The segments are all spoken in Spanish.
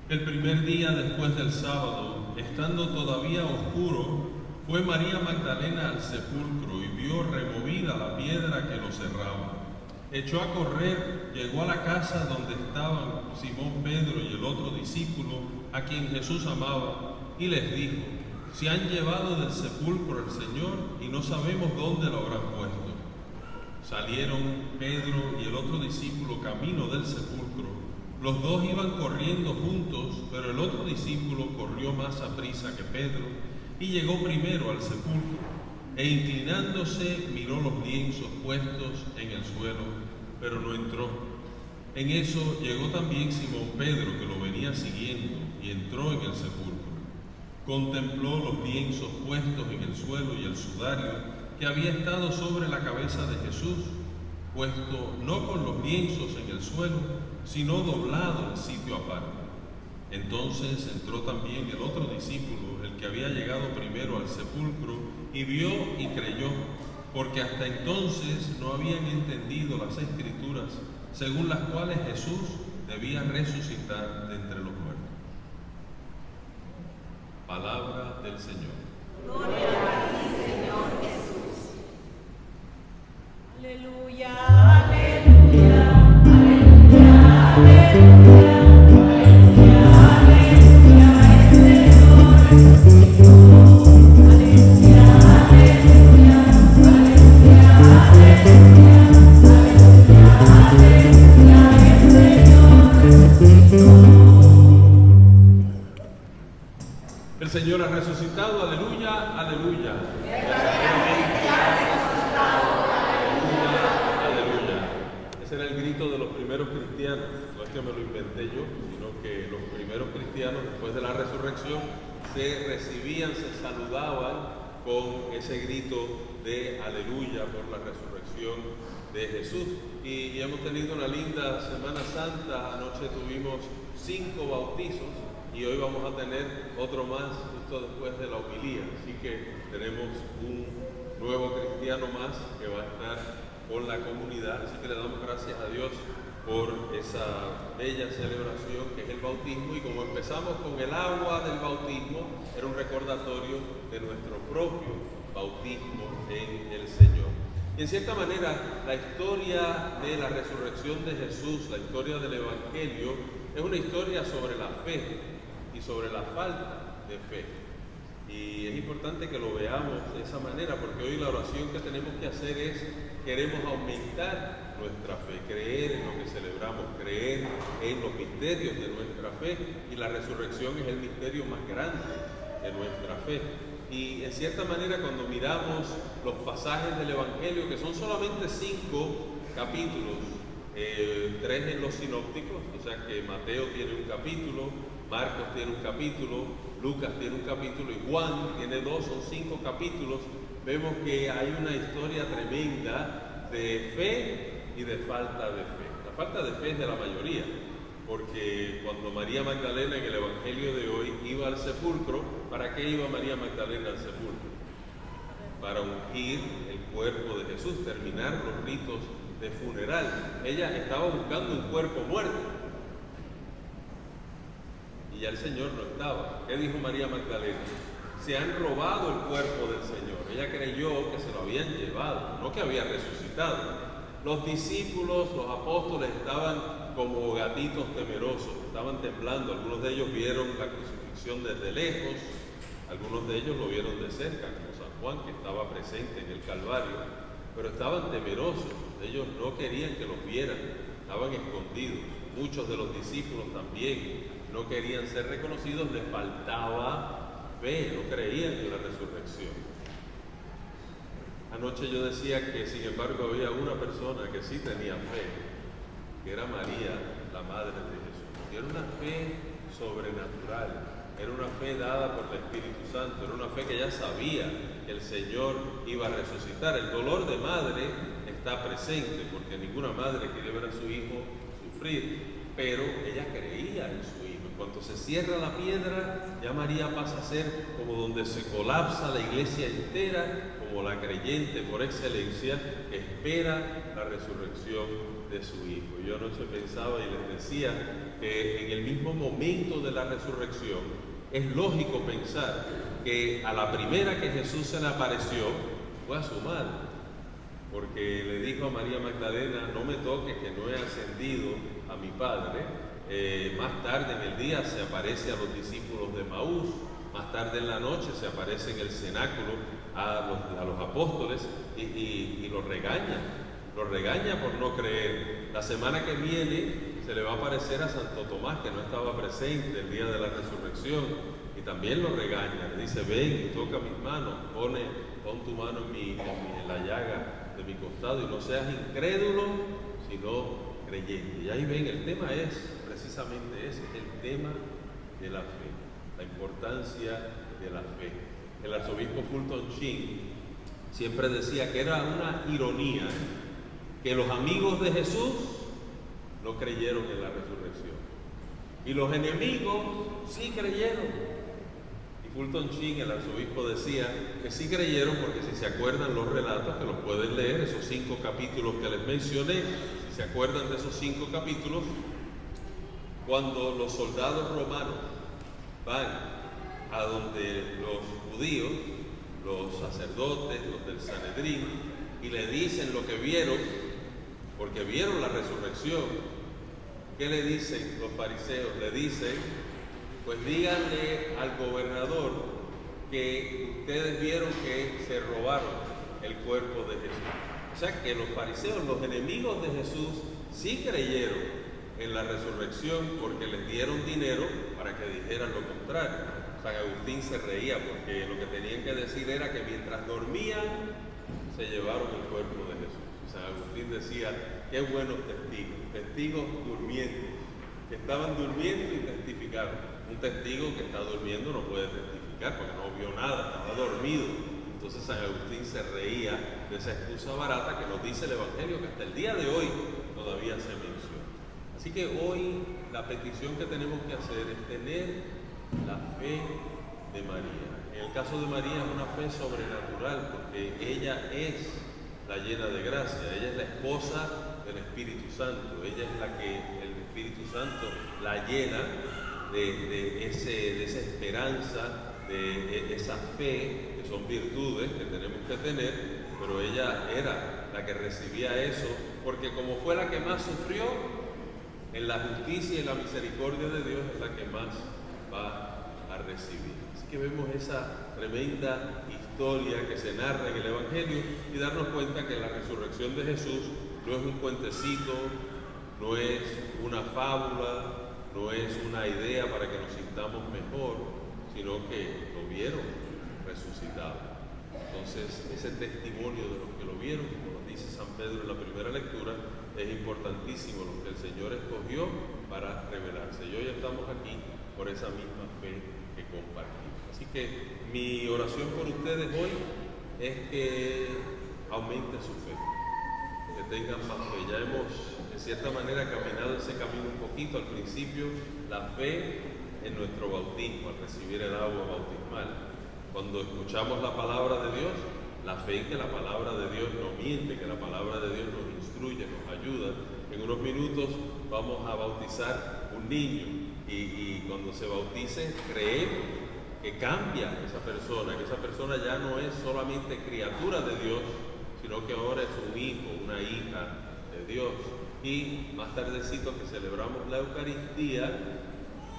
El primer día después del sábado, estando todavía oscuro, fue María Magdalena al sepulcro y vio removida la piedra que lo cerraba. Echó a correr, llegó a la casa donde estaban Simón Pedro y el otro discípulo, a quien Jesús amaba, y les dijo: se han llevado del sepulcro al Señor y no sabemos dónde lo habrán puesto. Salieron Pedro y el otro discípulo camino del sepulcro. Los dos iban corriendo juntos, pero el otro discípulo corrió más aprisa que Pedro y llegó primero al sepulcro, e inclinándose miró los lienzos puestos en el suelo, pero no entró. En eso llegó también Simón Pedro, que lo venía siguiendo, y entró en el sepulcro. Contempló los lienzos puestos en el suelo y el sudario que había estado sobre la cabeza de Jesús, puesto no con los lienzos en el suelo, sino doblado en sitio aparte. Entonces entró también el otro discípulo, el que había llegado primero al sepulcro, y vio y creyó, porque hasta entonces no habían entendido las Escrituras, según las cuales Jesús debía resucitar de entre los muertos. Palabra del Señor. Gloria a ti, Señor Jesús. Aleluya, Aleluya, aleluya, aleluya, aleluya, el Señor resucitó. Aleluya, aleluya, aleluya, aleluya, aleluya, el Señor resucitó. El Señor ha resucitado, aleluya, aleluya. Ese era el grito de los primeros cristianos. No es que me lo inventé yo, sino que los primeros cristianos, después de la resurrección, se recibían, se saludaban con ese grito de aleluya por la resurrección de Jesús. Y hemos tenido una linda Semana Santa. Anoche tuvimos 5 bautizos y hoy vamos a tener otro más justo después de la homilía. Así que tenemos un nuevo cristiano más que va a estar con la comunidad, así que le damos gracias a Dios por esa bella celebración que es el bautismo. Y como empezamos con el agua del bautismo, era un recordatorio de nuestro propio bautismo en el Señor. Y en cierta manera, la historia de la resurrección de Jesús, la historia del Evangelio, es una historia sobre la fe y sobre la falta de fe. Y es importante que lo veamos de esa manera, porque hoy la oración que tenemos que hacer es: queremos aumentar nuestra fe, creer en lo que celebramos, creer en los misterios de nuestra fe, y la resurrección es el misterio más grande de nuestra fe. Y en cierta manera, cuando miramos los pasajes del Evangelio, que son solamente 5 capítulos, 3 en los sinópticos, o sea que Mateo tiene un capítulo, Marcos tiene un capítulo, Lucas tiene un capítulo y Juan tiene 2, son 5 capítulos. Vemos que hay una historia tremenda de fe y de falta de fe. La falta de fe es de la mayoría, porque cuando María Magdalena en el Evangelio de hoy iba al sepulcro, ¿para qué iba María Magdalena al sepulcro? Para ungir el cuerpo de Jesús, terminar los ritos de funeral. Ella estaba buscando un cuerpo muerto y ya el Señor no estaba. ¿Qué dijo María Magdalena? Se han robado el cuerpo del Señor. Ella creyó que se lo habían llevado, no que había resucitado. Los discípulos, los apóstoles estaban como gatitos temerosos, estaban temblando. Algunos de ellos vieron la crucifixión desde lejos, algunos de ellos lo vieron de cerca, como San Juan, que estaba presente en el Calvario, pero estaban temerosos. Ellos no querían que los vieran, estaban escondidos. Muchos de los discípulos también no querían ser reconocidos, les faltaba fe, no creían en la resurrección. Anoche yo decía que, sin embargo, había una persona que sí tenía fe, que era María, la madre de Jesús. Y era una fe sobrenatural, era una fe dada por el Espíritu Santo, era una fe que ella sabía que el Señor iba a resucitar. El dolor de madre está presente, porque ninguna madre quiere ver a su hijo sufrir, pero ella creía en su hijo. En cuanto se cierra la piedra, ya María pasa a ser como donde se colapsa la iglesia entera, como como la creyente por excelencia que espera la resurrección de su Hijo. Yo anoche pensaba y les decía que en el mismo momento de la resurrección es lógico pensar que a la primera que Jesús se le apareció fue a su madre, porque le dijo a María Magdalena: no me toques, que no he ascendido a mi Padre. Más tarde en el día se aparece a los discípulos de Maús, más tarde en la noche se aparece en el cenáculo a los apóstoles y los regaña por no creer. La semana que viene se le va a aparecer a Santo Tomás, que no estaba presente el día de la resurrección, y también lo regaña. Le dice: ven y toca mis manos, pon tu mano en la llaga de mi costado y no seas incrédulo, sino creyente. Y ahí ven, el tema es precisamente ese, el tema de la fe, la importancia de la fe. El arzobispo Fulton Sheen siempre decía que era una ironía que los amigos de Jesús no creyeron en la resurrección y los enemigos sí creyeron. Fulton Sheen, el arzobispo, decía que sí creyeron porque, si se acuerdan los relatos, que los pueden leer, esos 5 capítulos que les mencioné, si se acuerdan de esos 5 capítulos, cuando los soldados romanos van a donde los judíos, los sacerdotes, los del Sanedrín, y le dicen lo que vieron, porque vieron la resurrección, ¿qué le dicen los fariseos? Le dicen: pues díganle al gobernador que ustedes vieron que se robaron el cuerpo de Jesús. O sea que los fariseos, los enemigos de Jesús, sí creyeron en la resurrección porque les dieron dinero para que dijeran lo contrario. San Agustín se reía porque lo que tenían que decir era que mientras dormían se llevaron el cuerpo de Jesús. San Agustín decía: qué buenos testigos durmientes, que estaban durmiendo y testificaron. Un testigo que está durmiendo no puede testificar porque no vio nada, estaba dormido. Entonces San Agustín se reía de esa excusa barata que nos dice el Evangelio, que hasta el día de hoy todavía se menciona. Así que hoy la petición que tenemos que hacer es tener la fe de María. En el caso de María es una fe sobrenatural porque ella es la llena de gracia, ella es la esposa del Espíritu Santo, ella es la que el Espíritu Santo la llena de esa esperanza, de esa fe, que son virtudes que tenemos que tener, pero ella era la que recibía eso, porque como fue la que más sufrió, en la justicia y la misericordia de Dios es la que más va a recibir. Así que vemos esa tremenda historia que se narra en el Evangelio y darnos cuenta que la resurrección de Jesús no es un cuentecito, no es una fábula, no es una idea para que nos sintamos mejor, sino que lo vieron resucitado. Entonces, ese testimonio de los que lo vieron, como nos dice San Pedro en la primera lectura, es importantísimo, lo que el Señor escogió para revelarse. Y hoy estamos aquí por esa misma fe que compartimos. Así que mi oración por ustedes hoy es que aumente su fe, que tengan más fe. Ya hemos, en cierta manera, caminado ese camino un poquito. Al principio, la fe en nuestro bautismo, al recibir el agua bautismal. Cuando escuchamos la palabra de Dios, la fe en que la palabra de Dios no miente, que la palabra de Dios nos instruye, nos ayuda. En unos minutos vamos a bautizar un niño y cuando se bautice creemos que cambia esa persona, que esa persona ya no es solamente criatura de Dios, sino que ahora es un hijo, una hija de Dios. Y más tardecito que celebramos la Eucaristía,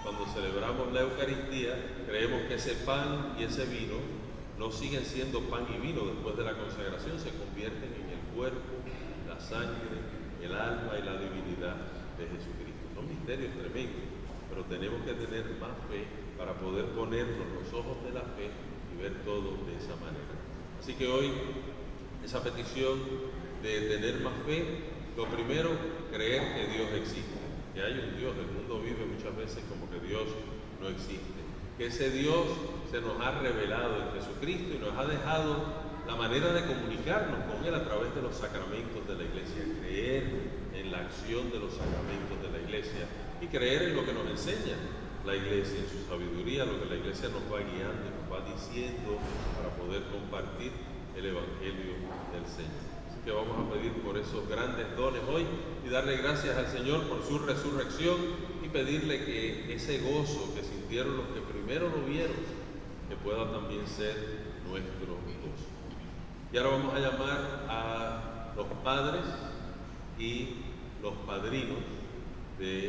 cuando celebramos la Eucaristía, creemos que ese pan y ese vino no siguen siendo pan y vino después de la consagración, se convierten en el cuerpo, la sangre, el alma y la divinidad de Jesucristo. Son misterios tremendos, pero tenemos que tener más fe para poder ponernos los ojos de la fe y ver todo de esa manera. Así que hoy, esa petición de tener más fe, lo primero, creer que Dios existe, que hay un Dios. El mundo vive muchas veces como que Dios no existe, que ese Dios se nos ha revelado en Jesucristo y nos ha dejado la manera de comunicarnos con Él a través de los sacramentos de la Iglesia, creer en la acción de los sacramentos de la Iglesia y creer en lo que nos enseña la Iglesia, en su sabiduría, lo que la Iglesia nos va guiando y nos va diciendo para poder compartir el Evangelio del Señor. Así que vamos a pedir por esos grandes dones hoy y darle gracias al Señor por su resurrección y pedirle que ese gozo que sintieron los que primero lo vieron, que pueda también ser nuestro gozo. Y ahora vamos a llamar a los padres y los padrinos de